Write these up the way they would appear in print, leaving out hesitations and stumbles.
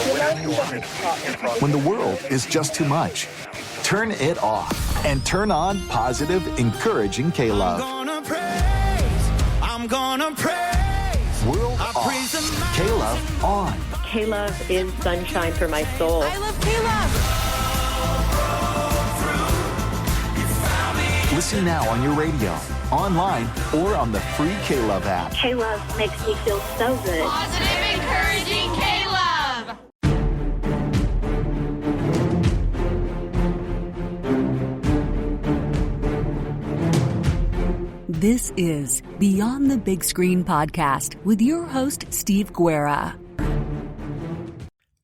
When the world is just too much, turn it off and turn on positive, encouraging K-Love. I'm gonna praise. World off. K-Love on. K-Love is sunshine for my soul. I love K-Love. Listen now on your radio, online, or on the free K-Love app. K-Love makes me feel so good. Positive, encouraging K-Love. This is Beyond the Big Screen podcast with your host, Steve Guerra.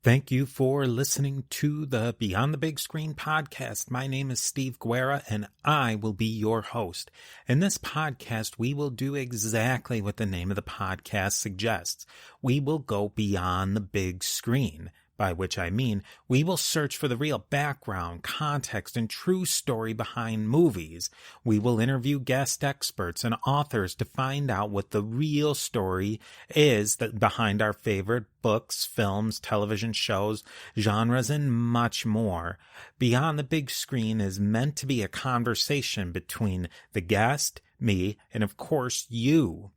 Thank you for listening to the Beyond the Big Screen podcast. My name is Steve Guerra, and I will be your host. In this podcast, we will do exactly what the name of the podcast suggests. We will go beyond the big screen, by which I mean we will search for the real background, context, and true story behind movies. We will interview guest experts and authors to find out what the real story is behind our favorite books, films, television shows, genres, and much more. Beyond the Big Screen is meant to be a conversation between the guest, me, and of course you.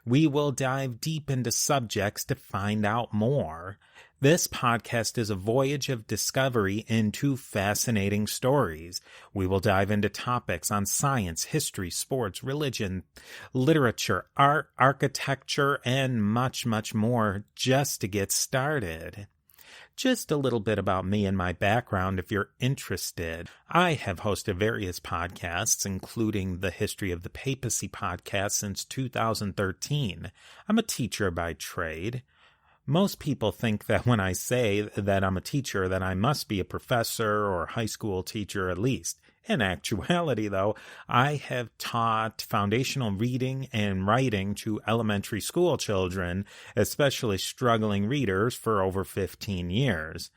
We will dive deep into subjects to find out more. This podcast is a voyage of discovery into fascinating stories. We will dive into topics on science, history, sports, religion, literature, art, architecture, and much, much more just to get started. Just a little bit about me and my background if you're interested. I have hosted various podcasts, including the History of the Papacy podcast since 2013. I'm a teacher by trade. Most people think that when I say that I'm a teacher, that I must be a professor or high school teacher at least. In actuality, though, I have taught foundational reading and writing to elementary school children, especially struggling readers, for over 15 years.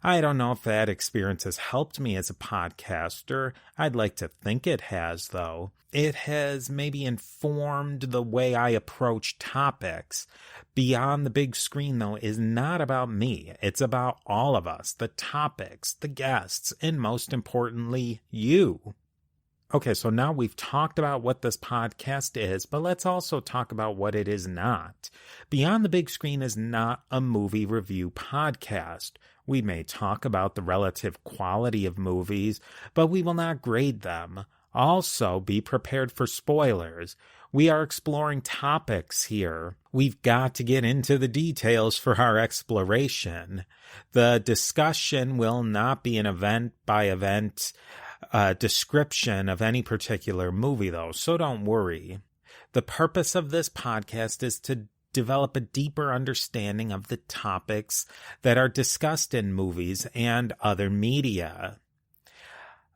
I don't know if that experience has helped me as a podcaster. I'd like to think it has, though. It has maybe informed the way I approach topics. Beyond the Big Screen, though, is not about me. It's about all of us, the topics, the guests, and most importantly, you. Okay, so now we've talked about what this podcast is, but let's also talk about what it is not. Beyond the Big Screen is not a movie review podcast. We may talk about the relative quality of movies, but we will not grade them. Also, be prepared for spoilers. We are exploring topics here. We've got to get into the details for our exploration. The discussion will not be an event-by-event description of any particular movie, though, so don't worry. The purpose of this podcast is to develop a deeper understanding of the topics that are discussed in movies and other media.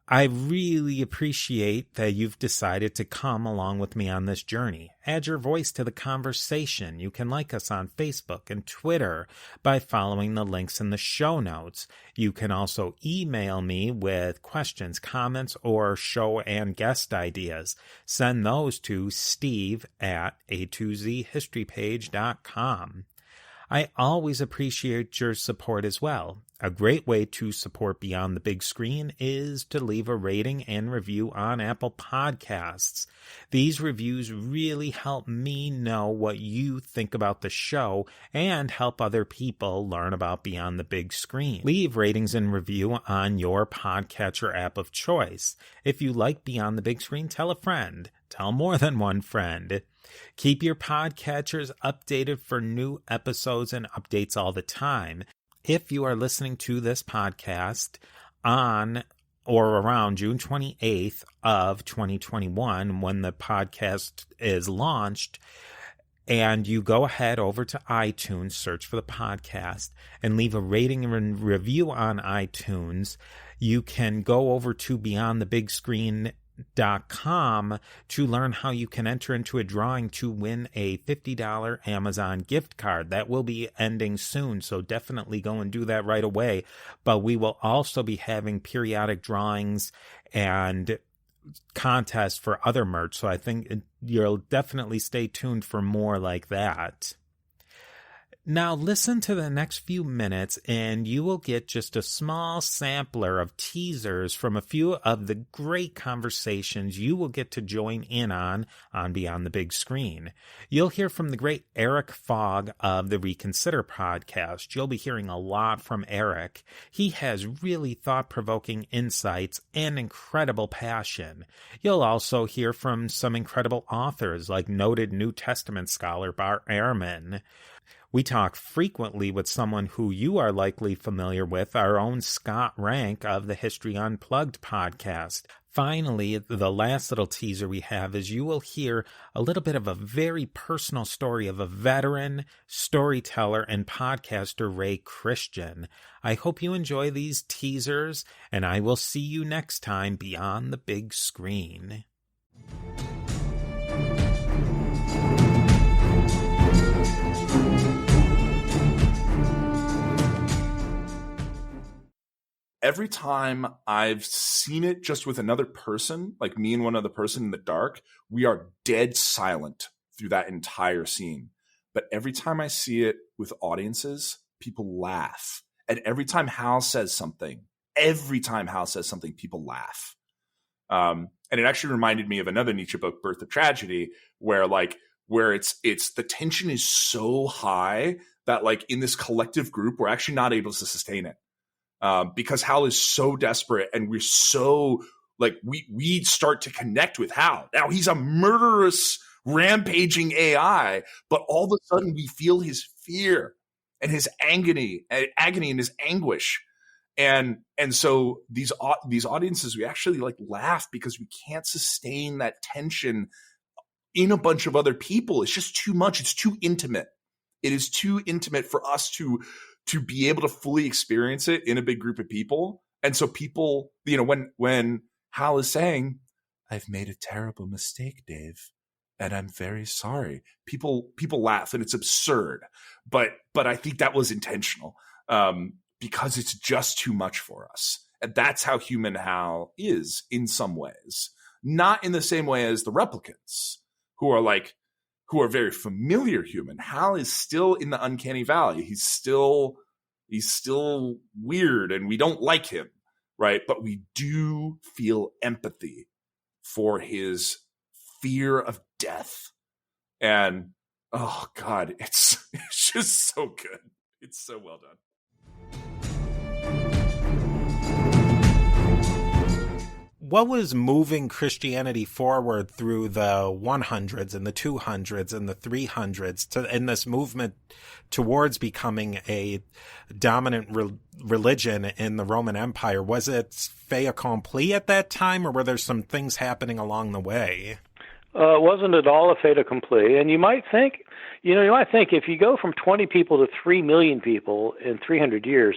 I really appreciate that you've decided to come along with me on this journey. Add your voice to the conversation. You can like us on Facebook and Twitter by following the links in the show notes. You can also email me with questions, comments, or show and guest ideas. Send those to steve@a2zhistorypage.com. I always appreciate your support as well. A great way to support Beyond the Big Screen is to leave a rating and review on Apple Podcasts. These reviews really help me know what you think about the show and help other people learn about Beyond the Big Screen. Leave ratings and review on your podcatcher app of choice. If you like Beyond the Big Screen, tell a friend. Tell more than one friend. Keep your podcatchers updated for new episodes and updates all the time. If you are listening to this podcast on or around June 28th of 2021, when the podcast is launched, and you go ahead over to iTunes, search for the podcast, and leave a rating and review on iTunes, you can go over to BeyondTheBigScreen.com to learn how you can enter into a drawing to win a $50 Amazon gift card. That will be ending soon, so definitely go and do that right away. But we will also be having periodic drawings and contests for other merch, so I think you'll definitely stay tuned for more like that. Now listen to the next few minutes and you will get just a small sampler of teasers from a few of the great conversations you will get to join in on Beyond the Big Screen. You'll hear from the great Eric Fogg of the Reconsider podcast. You'll be hearing a lot from Eric. He has really thought-provoking insights and incredible passion. You'll also hear from some incredible authors like noted New Testament scholar Bart Ehrman. We talk frequently with someone who you are likely familiar with, our own Scott Rank of the History Unplugged podcast. Finally, the last little teaser we have is you will hear a little bit of a very personal story of a veteran, storyteller, and podcaster, Ray Christian. I hope you enjoy these teasers, and I will see you next time beyond the big screen. Every time I've seen it just with another person, like me and one other person in the dark, we are dead silent through that entire scene. But every time I see it with audiences, people laugh. And every time Hal says something, people laugh. And it actually reminded me of another Nietzsche book, Birth of Tragedy, where it's the tension is so high that like in this collective group, we're actually not able to sustain it. Because Hal is so desperate and we're so like, we start to connect with Hal. Now he's a murderous, rampaging AI, but all of a sudden we feel his fear and his agony and his anguish. And so these audiences, we actually like laugh because we can't sustain that tension in a bunch of other people. It's just too much. It's too intimate. It is too intimate for us to be able to fully experience it in a big group of people. And so people, you know, when Hal is saying, I've made a terrible mistake, Dave, and I'm very sorry, people laugh and it's absurd. But I think that was intentional because it's just too much for us. And that's how human Hal is in some ways. Not in the same way as the replicants who are very familiar human. Hal is still in the uncanny valley. He's still weird and we don't like him, right? But we do feel empathy for his fear of death. And oh God, it's just so good. It's so well done. What was moving Christianity forward through the 100s and the 200s and the 300s in this movement towards becoming a dominant religion in the Roman Empire? Was it fait accompli at that time, or were there some things happening along the way? It wasn't at all a fait accompli. And you might think if you go from 20 people to 3 million people in 300 years,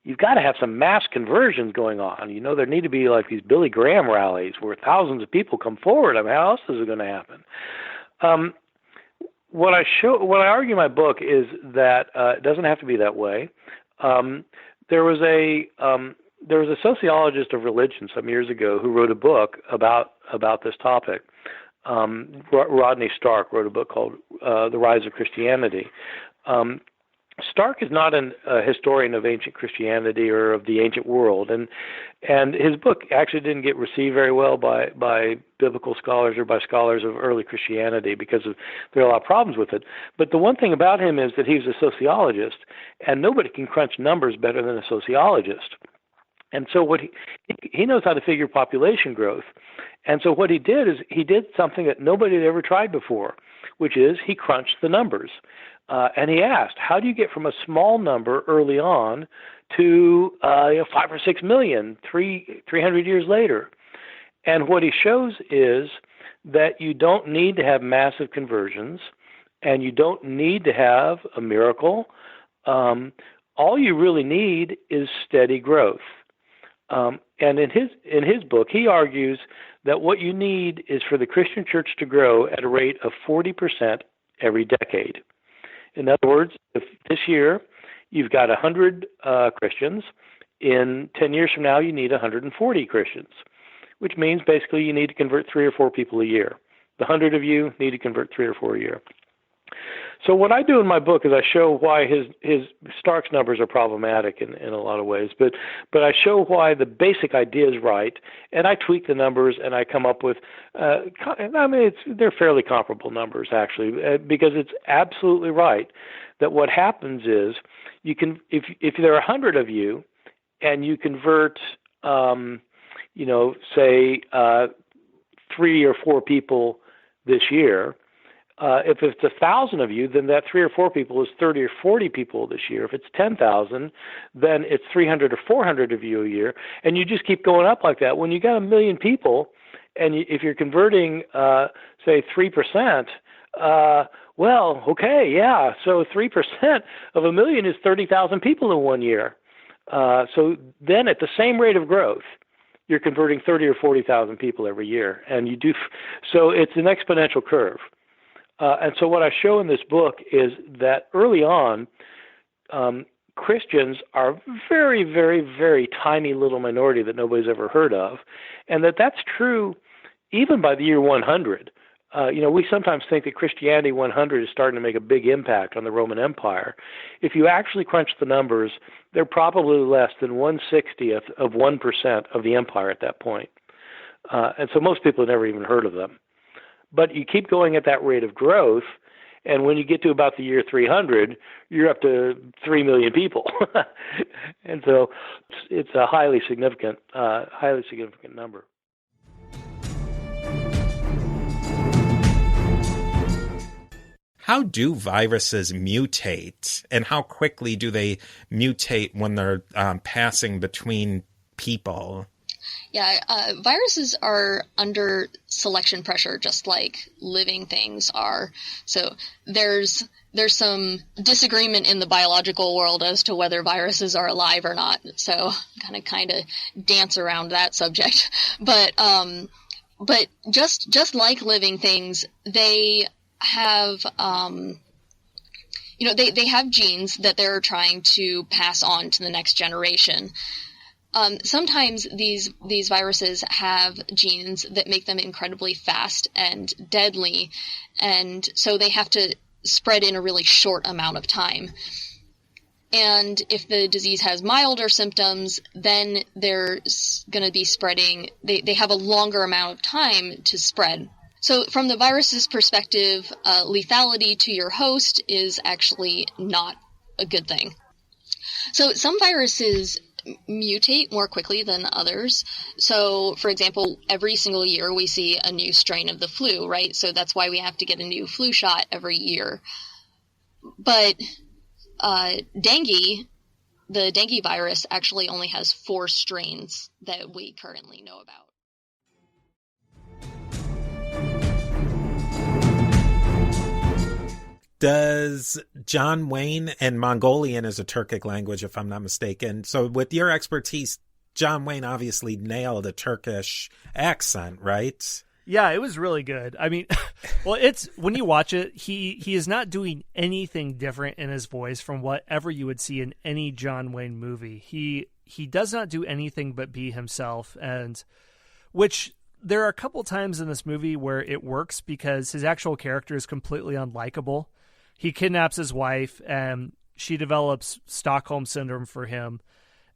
you've got to have some mass conversions going on. You know, there need to be like these Billy Graham rallies where thousands of people come forward. I mean, how else is it going to happen? What I argue in my book is that it doesn't have to be that way. There was a sociologist of religion some years ago who wrote a book about this topic. Rodney Stark wrote a book called The Rise of Christianity. Stark is not a historian of ancient Christianity or of the ancient world, and his book actually didn't get received very well by biblical scholars or by scholars of early Christianity because there are a lot of problems with it. But the one thing about him is that he's a sociologist, and nobody can crunch numbers better than a sociologist. And so what he knows how to figure population growth. And so what he did is he did something that nobody had ever tried before, which is he crunched the numbers. And he asked, how do you get from a small number early on to 5 or 6 million 300 years later? And what he shows is that you don't need to have massive conversions, and you don't need to have a miracle. All you really need is steady growth. And in his book, he argues that what you need is for the Christian church to grow at a rate of 40% every decade. In other words, if this year you've got 100 Christians, in 10 years from now you need 140 Christians, which means basically you need to convert 3 or 4 people a year. The 100 of you need to convert 3 or 4 a year. So what I do in my book is I show why his Stark's numbers are problematic in a lot of ways, but I show why the basic idea is right, and I tweak the numbers and I come up with, they're fairly comparable numbers actually, because it's absolutely right that what happens is you can, if there are 100 of you, and you convert, say 3 or 4 people this year. If it's 1,000 of you, then that 3 or 4 people is 30 or 40 people this year. If it's 10,000, then it's 300 or 400 of you a year, and you just keep going up like that. When you got 1 million people, and if you're converting, say 3%, well, okay, yeah. So 3% of 1 million is 30,000 people in 1 year. So then, at the same rate of growth, you're converting 30 or 40,000 people every year, and you do. So it's an exponential curve. And so what I show in this book is that early on, Christians are a very, very, very tiny little minority that nobody's ever heard of, and that's true even by the year 100. We sometimes think that Christianity 100 is starting to make a big impact on the Roman Empire. If you actually crunch the numbers, they're probably less than 1/60th of 1% of the empire at that point. And so most people have never even heard of them. But you keep going at that rate of growth, and when you get to about the year 300, you're up to 3 million people. And so it's a highly significant number. How do viruses mutate, and how quickly do they mutate when they're passing between people? Yeah, viruses are under selection pressure, just like living things are. So there's some disagreement in the biological world as to whether viruses are alive or not. So kind of dance around that subject. But just like living things, they have they have genes that they're trying to pass on to the next generation. Sometimes these viruses have genes that make them incredibly fast and deadly, and so they have to spread in a really short amount of time. And if the disease has milder symptoms, then they're going to be spreading. They have a longer amount of time to spread. So from the virus's perspective, lethality to your host is actually not a good thing. So some viruses mutate more quickly than others. So, for example, every single year we see a new strain of the flu, right? So that's why we have to get a new flu shot every year. But dengue, the dengue virus actually only has 4 strains that we currently know about. Does John Wayne, and Mongolian is a Turkic language, if I'm not mistaken. So with your expertise, John Wayne obviously nailed a Turkish accent, right? Yeah, it was really good. I mean, well, it's when you watch it, he is not doing anything different in his voice from whatever you would see in any John Wayne movie. He does not do anything but be himself, and which there are a couple times in this movie where it works because his actual character is completely unlikable. He kidnaps his wife, and she develops Stockholm Syndrome for him.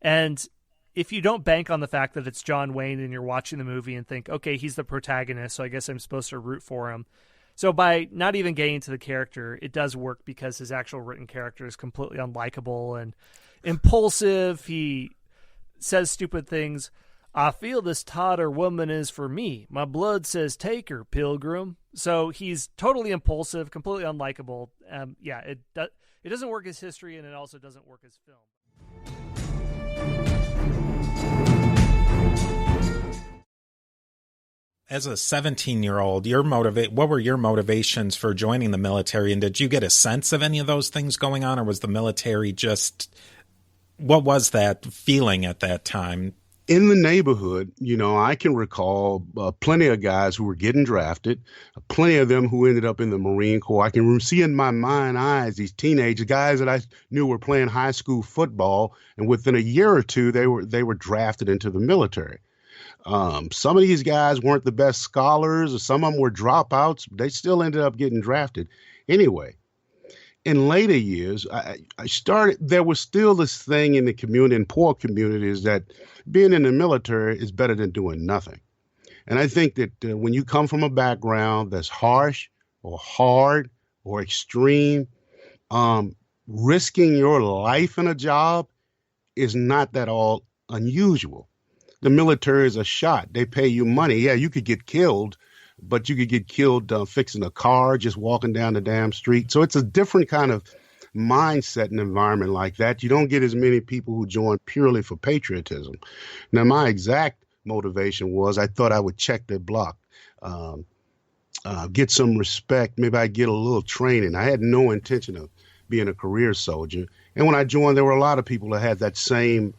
And if you don't bank on the fact that it's John Wayne and you're watching the movie and think, okay, he's the protagonist, so I guess I'm supposed to root for him. So by not even getting to the character, it does work because his actual written character is completely unlikable and impulsive. He says stupid things. I feel this totter woman is for me. My blood says take her, pilgrim. So he's totally impulsive, completely unlikable. It doesn't work as history, and it also doesn't work as film. As a 17-year-old, what were your motivations for joining the military? And did you get a sense of any of those things going on, or was the military just, what was that feeling at that time? In the neighborhood, I can recall plenty of guys who were getting drafted, plenty of them who ended up in the Marine Corps. I can see in my mind's eyes these teenage guys that I knew were playing high school football, and within a year or two, they were drafted into the military. Some of these guys weren't the best scholars, or some of them were dropouts, but they still ended up getting drafted. Anyway, In later years, I started, there was still this thing in the community, in poor communities, that being in the military is better than doing nothing. And I think that when you come from a background that's harsh or hard or extreme, risking your life in a job is not that all unusual. The military is a shot. They pay you money. Yeah, you could get killed, but you could get killed fixing a car, just walking down the damn street. So it's a different kind of mindset and environment like that. You don't get as many people who join purely for patriotism. Now, my exact motivation was I thought I would check their block, get some respect. Maybe I'd get a little training. I had no intention of being a career soldier. And when I joined, there were a lot of people that had that same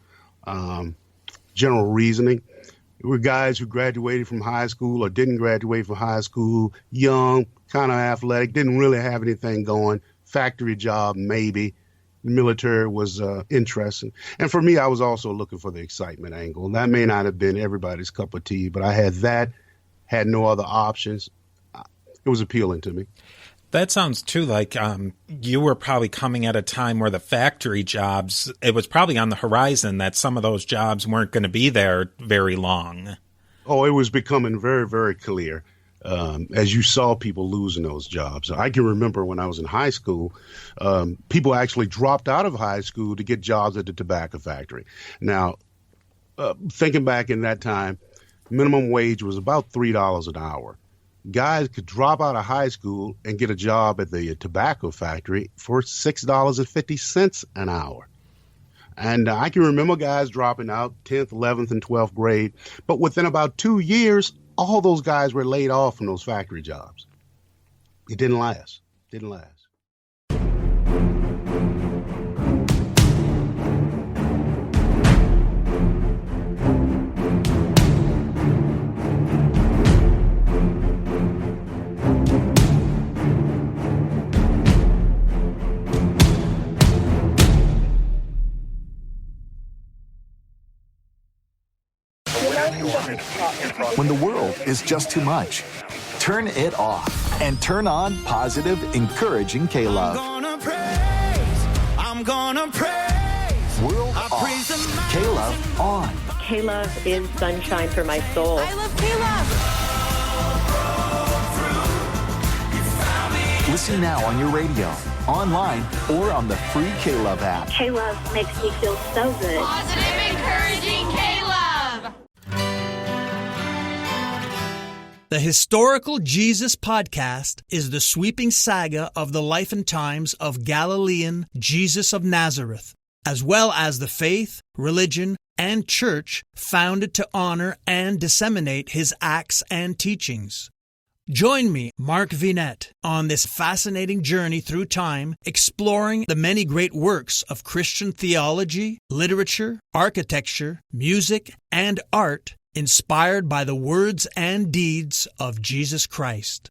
general reasoning. There were guys who graduated from high school or didn't graduate from high school, young, kind of athletic, didn't really have anything going, factory job maybe. The military was interesting. And for me, I was also looking for the excitement angle. That may not have been everybody's cup of tea, but I had that, had no other options. It was appealing to me. That sounds too like you were probably coming at a time where the factory jobs, it was probably on the horizon that some of those jobs weren't going to be there very long. Oh, it was becoming very, very clear as you saw people losing those jobs. I can remember when I was in high school, people actually dropped out of high school to get jobs at the tobacco factory. Now, thinking back in that time, minimum wage was about $3 an hour. Guys could drop out of high school and get a job at the tobacco factory for $6.50 an hour. And I can remember guys dropping out 10th, 11th, and 12th grade. But within about 2 years, all those guys were laid off from those factory jobs. It didn't last. Didn't last. When the world is just too much, turn it off and turn on positive, encouraging K-Love. I'm gonna praise. World off. K-Love on. K-Love is sunshine for my soul. I love K-Love. Listen now on your radio, online, or on the free K-Love app. K-Love makes me feel so good. Positive, encouraging K-Love. The Historical Jesus Podcast is the sweeping saga of the life and times of Galilean Jesus of Nazareth, as well as the faith, religion, and church founded to honor and disseminate his acts and teachings. Join me, Mark Vinette, on this fascinating journey through time, exploring the many great works of Christian theology, literature, architecture, music, and art inspired by the words and deeds of Jesus Christ.